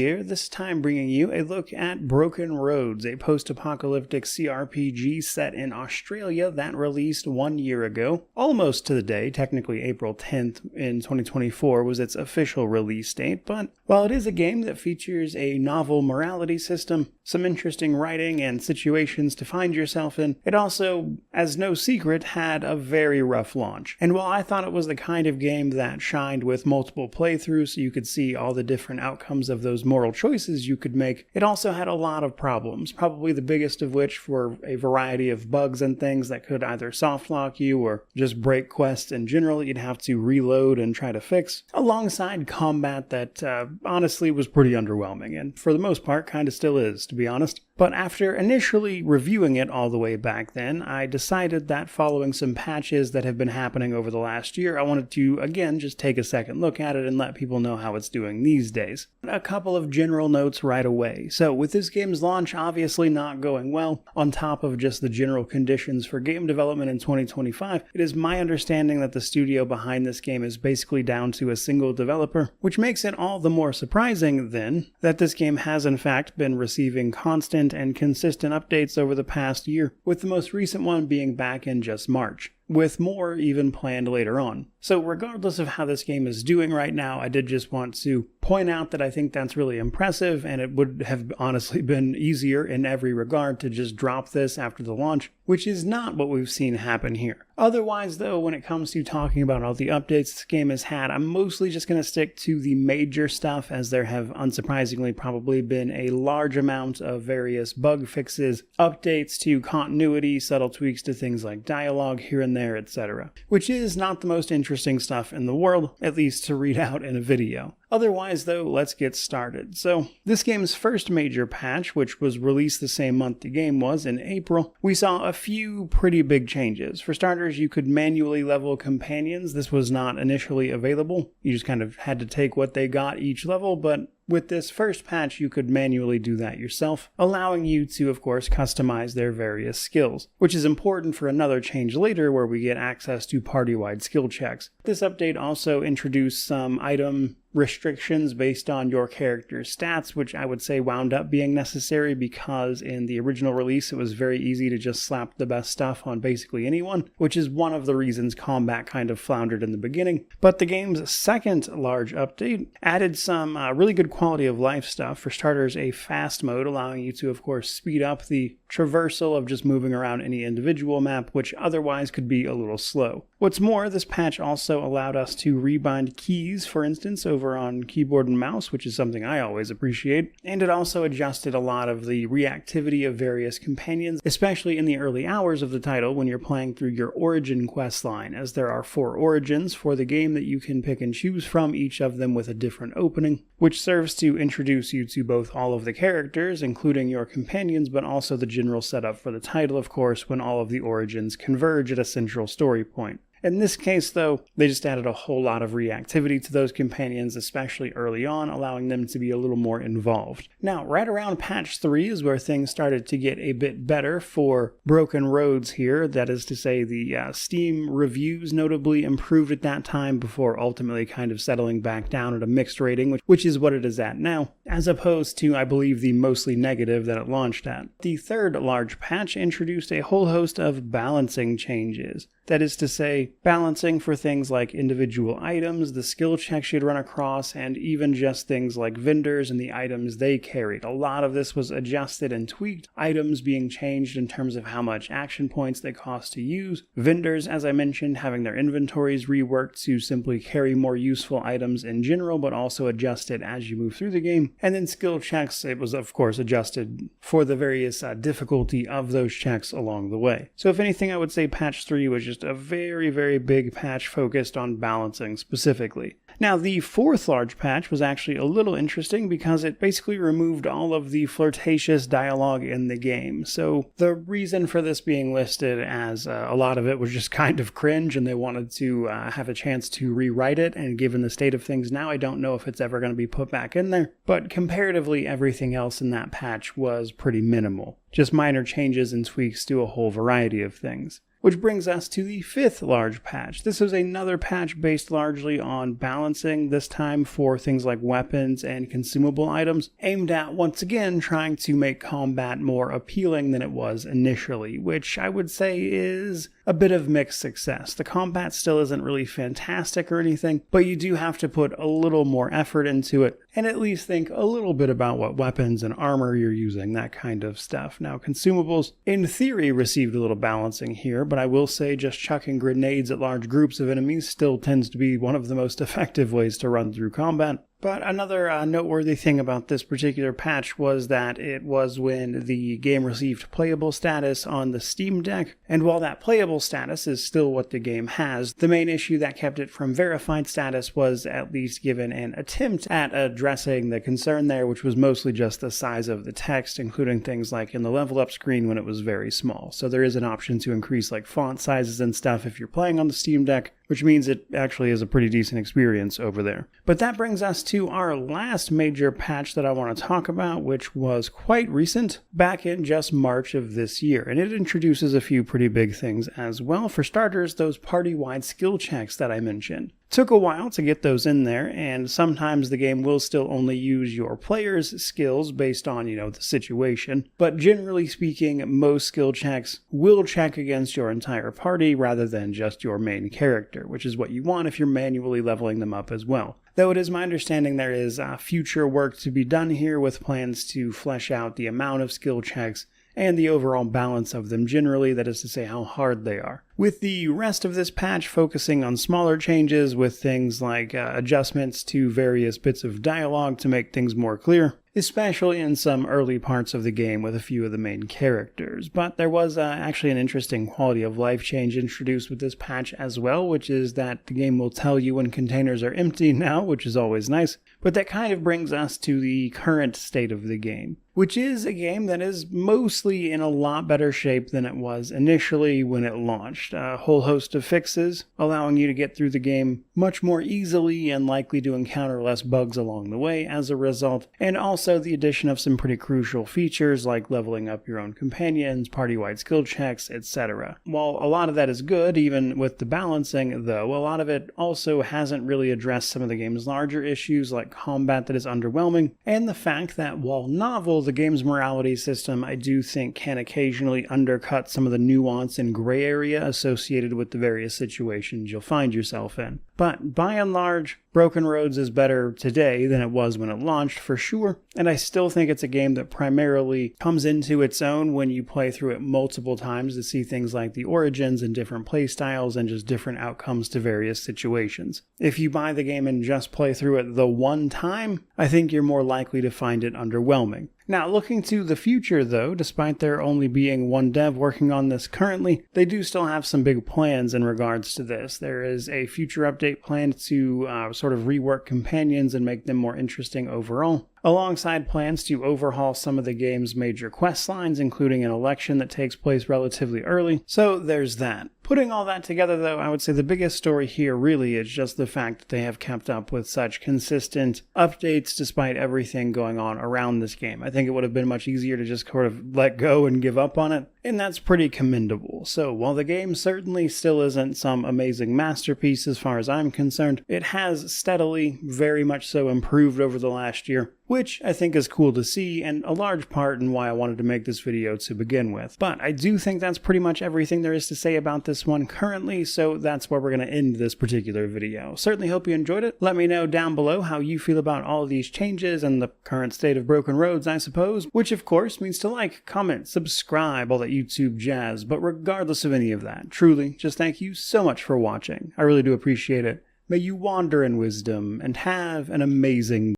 Here, this time bringing you a look at Broken Roads, a post-apocalyptic CRPG set in Australia that released 1 year ago. Almost to the day, technically April 10th in 2024 was its official release date, but while it is a game that features a novel morality system, some interesting writing and situations to find yourself in, it also, as no secret, had a very rough launch. And while I thought it was the kind of game that shined with multiple playthroughs so you could see all the different outcomes of those moral choices you could make, it also had a lot of problems, probably the biggest of which were a variety of bugs and things that could either softlock you or just break quests in general you'd have to reload and try to fix, alongside combat that honestly was pretty underwhelming, and for the most part kind of still is, to be honest. But after initially reviewing it all the way back then, I decided that following some patches that have been happening over the last year, I wanted to, again, just take a second look at it and let people know how it's doing these days. A couple of general notes right away. So, with this game's launch obviously not going well, on top of just the general conditions for game development in 2025, it is my understanding that the studio behind this game is basically down to a single developer, which makes it all the more surprising, then, that this game has in fact been receiving constant and consistent updates over the past year, with the most recent one being back in just March, with more even planned later on. So regardless of how this game is doing right now, I did just want to point out that I think that's really impressive, and it would have honestly been easier in every regard to just drop this after the launch, which is not what we've seen happen here. Otherwise though, when it comes to talking about all the updates this game has had, I'm mostly just going to stick to the major stuff, as there have unsurprisingly probably been a large amount of various bug fixes, updates to continuity, subtle tweaks to things like dialogue here and there, etc. Which is not the most interesting stuff in the world, at least to read out in a video. Otherwise though, let's get started. So, this game's first major patch, which was released the same month the game was, in April, we saw a few pretty big changes. For starters, you could manually level companions. This was not initially available. You just kind of had to take what they got each level, but with this first patch, you could manually do that yourself, allowing you to, of course, customize their various skills, which is important for another change later where we get access to party-wide skill checks. This update also introduced some item restrictions based on your character's stats, which I would say wound up being necessary because in the original release it was very easy to just slap the best stuff on basically anyone, which is one of the reasons combat kind of floundered in the beginning. But the game's second large update added some really good quality of life stuff. For starters, a fast mode allowing you to, of course, speed up the traversal of just moving around any individual map, which otherwise could be a little slow. What's more, this patch also allowed us to rebind keys, for instance, over on keyboard and mouse, which is something I always appreciate, and it also adjusted a lot of the reactivity of various companions, especially in the early hours of the title when you're playing through your origin quest line, as there are 4 origins for the game that you can pick and choose from, each of them with a different opening, which serves to introduce you to both all of the characters, including your companions, but also the general setup for the title, of course, when all of the origins converge at a central story point. In this case, though, they just added a whole lot of reactivity to those companions, especially early on, allowing them to be a little more involved. Now, right around patch 3 is where things started to get a bit better for Broken Roads here. That is to say, the Steam reviews notably improved at that time before ultimately kind of settling back down at a mixed rating, which is what it is at now, as opposed to, I believe, the mostly negative that it launched at. The third large patch introduced a whole host of balancing changes. That is to say, balancing for things like individual items, the skill checks you'd run across, and even just things like vendors and the items they carried. A lot of this was adjusted and tweaked, items being changed in terms of how much action points they cost to use, vendors, as I mentioned, having their inventories reworked to simply carry more useful items in general, but also adjusted as you move through the game, and then skill checks, it was of course adjusted for the various difficulty of those checks along the way. So if anything, I would say patch 3 was just a very, very big patch focused on balancing specifically. Now, the fourth large patch was actually a little interesting because it basically removed all of the flirtatious dialogue in the game. So the reason for this being listed as a lot of it was just kind of cringe and they wanted to have a chance to rewrite it, and given the state of things now, I don't know if it's ever going to be put back in there. But comparatively, everything else in that patch was pretty minimal. Just minor changes and tweaks to a whole variety of things. Which brings us to the 5th large patch. This is another patch based largely on balancing, this time for things like weapons and consumable items, aimed at once again trying to make combat more appealing than it was initially, which I would say is a bit of mixed success. The combat still isn't really fantastic or anything, but you do have to put a little more effort into it and at least think a little bit about what weapons and armor you're using, that kind of stuff. Now, consumables, in theory, received a little balancing here, but I will say just chucking grenades at large groups of enemies still tends to be one of the most effective ways to run through combat. But another noteworthy thing about this particular patch was that it was when the game received playable status on the Steam Deck, and while that playable status is still what the game has, the main issue that kept it from verified status was at least given an attempt at addressing the concern there, which was mostly just the size of the text, including things like in the level up screen when it was very small. So there is an option to increase like font sizes and stuff if you're playing on the Steam Deck, which means it actually is a pretty decent experience over there. But that brings us to our last major patch that I want to talk about, which was quite recent, back in just March of this year, and it introduces a few pretty big things as well. For starters, those party-wide skill checks that I mentioned. Took a while to get those in there, and sometimes the game will still only use your player's skills based on, the situation. But generally speaking, most skill checks will check against your entire party rather than just your main character, which is what you want if you're manually leveling them up as well. Though it is my understanding there is future work to be done here with plans to flesh out the amount of skill checks and the overall balance of them generally, that is to say how hard they are. With the rest of this patch focusing on smaller changes with things like adjustments to various bits of dialogue to make things more clear, especially in some early parts of the game with a few of the main characters. But there was actually an interesting quality of life change introduced with this patch as well, which is that the game will tell you when containers are empty now, which is always nice. But that kind of brings us to the current state of the game, which is a game that is mostly in a lot better shape than it was initially when it launched. A whole host of fixes, allowing you to get through the game much more easily and likely to encounter less bugs along the way as a result, and also the addition of some pretty crucial features like leveling up your own companions, party-wide skill checks, etc. While a lot of that is good, even with the balancing, though, a lot of it also hasn't really addressed some of the game's larger issues like combat that is underwhelming, and the fact that while novel, the game's morality system I do think can occasionally undercut some of the nuance and gray area associated with the various situations you'll find yourself in. But by and large, Broken Roads is better today than it was when it launched, for sure, and I still think it's a game that primarily comes into its own when you play through it multiple times to see things like the origins and different playstyles and just different outcomes to various situations. If you buy the game and just play through it the one time, I think you're more likely to find it underwhelming. Now, looking to the future, though, despite there only being one dev working on this currently, they do still have some big plans in regards to this. There is a future update planned to sort of rework companions and make them more interesting overall, alongside plans to overhaul some of the game's major quest lines, including an election that takes place relatively early. So there's that. Putting all that together, though, I would say the biggest story here really is just the fact that they have kept up with such consistent updates despite everything going on around this game. I think it would have been much easier to just sort of let go and give up on it, and that's pretty commendable. So while the game certainly still isn't some amazing masterpiece as far as I'm concerned, it has steadily, very much so, improved over the last year, which I think is cool to see, and a large part in why I wanted to make this video to begin with. But I do think that's pretty much everything there is to say about this one currently, so that's where we're going to end this particular video. Certainly hope you enjoyed it. Let me know down below how you feel about all of these changes and the current state of Broken Roads, I suppose, which of course means to like, comment, subscribe, all that YouTube jazz. But regardless of any of that, truly, just thank you so much for watching. I really do appreciate it. May you wander in wisdom and have an amazing